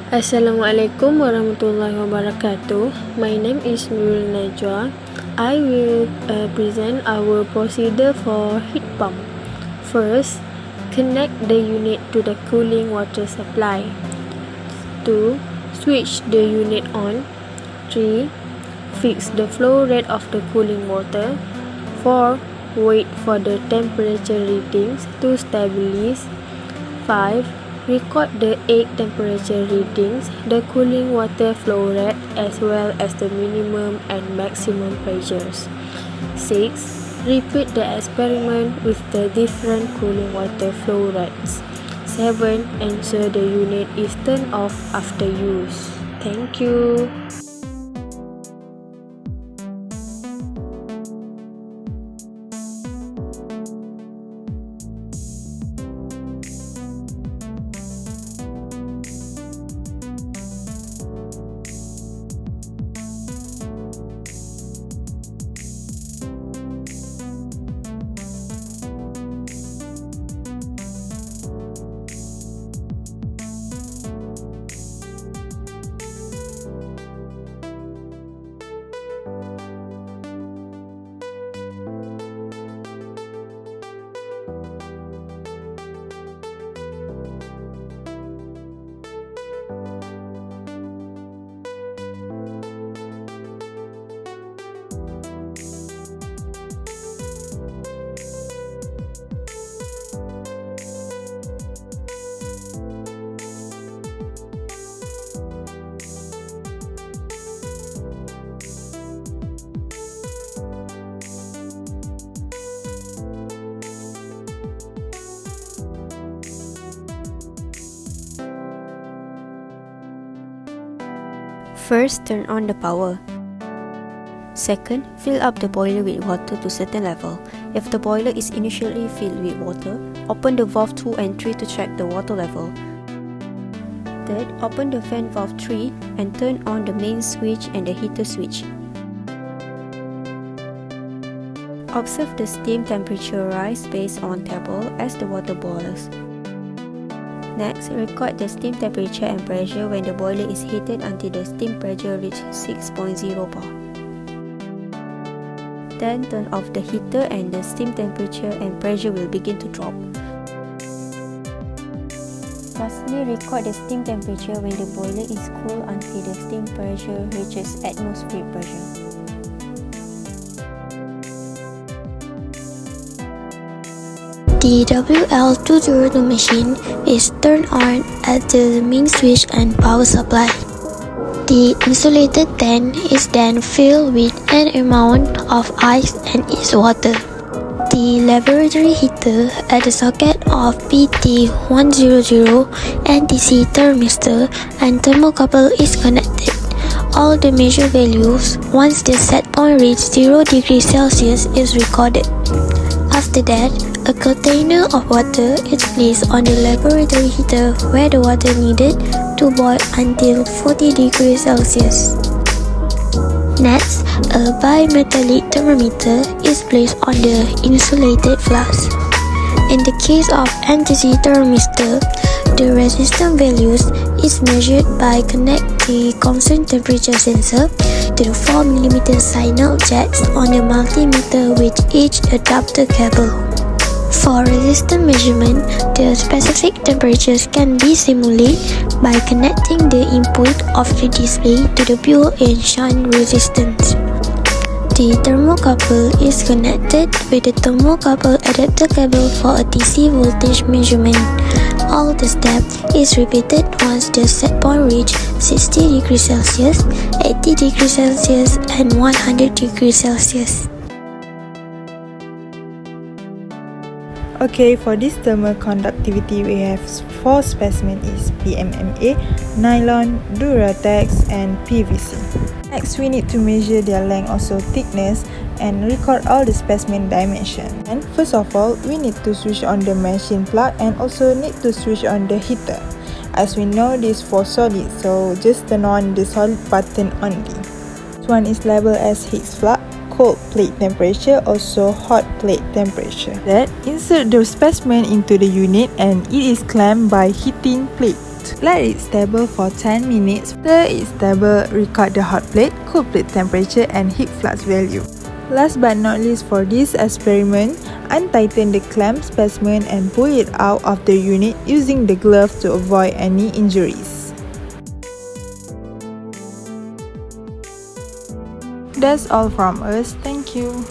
Assalamualaikum warahmatullahi wabarakatuh. My name is Nurul Najwa. I will present our procedure for heat pump. First, connect the unit to the cooling water supply. 2. Switch the unit on. 3. Fix the flow rate of the cooling water. 4. Wait for the temperature readings to stabilize. 5. Record the egg temperature readings, the cooling water flow rate, as well as the minimum and maximum pressures. 6. Repeat the experiment with the different cooling water flow rates. 7. Ensure the unit is turned off after use. Thank you. First, turn on the power. Second, fill up the boiler with water to a certain level. If the boiler is initially filled with water, open the valve 2 and 3 to check the water level. Third, open the fan valve 3 and turn on the main switch and the heater switch. Observe the steam temperature rise based on table as the water boils. Next, record the steam temperature and pressure when the boiler is heated until the steam pressure reaches 6.0 bar. Then turn off the heater and the steam temperature and pressure will begin to drop. Lastly, record the steam temperature when the boiler is cool until the steam pressure reaches atmospheric pressure. The WL202 machine is turned on at the main switch and power supply. The insulated tank is then filled with an amount of ice and its water. The laboratory heater at the socket of PT100 and DC thermistor and thermocouple is connected. All the measured values once the set point reaches 0 degrees Celsius is recorded. After that, a container of water is placed on the laboratory heater where the water needed to boil until 40 degrees Celsius. Next, a bimetallic thermometer is placed on the insulated flask. In the case of NTC thermistor, the resistance values is measured by connecting the constant temperature sensor to the 4mm signal jacks on the multimeter with each adapter cable. For resistance measurement, the specific temperatures can be simulated by connecting the input of the display to the built-in shunt resistance. The thermocouple is connected with the thermocouple adapter cable for a DC voltage measurement. All the steps is repeated once the set point reaches 60 degrees Celsius, 80 degrees Celsius, and 100 degrees Celsius. Okay, for this thermal conductivity, we have 4 specimens is PMMA, nylon, Duratex, and PVC. Next, we need to measure their length, also thickness, and record all the specimen dimension. And first of all, we need to switch on the machine plug and also need to switch on the heater. As we know, this for solid, so just turn on the solid button only. This one is labeled as heat plug, cold plate temperature, also hot plate temperature. Then insert the specimen into the unit and it is clamped by heating plate. Let it stable for 10 minutes. After it's stable, record the hot plate, cool plate temperature and heat flux value. Last but not least for this experiment, untighten the clamp specimen and pull it out of the unit using the glove to avoid any injuries. That's all from us. Thank you.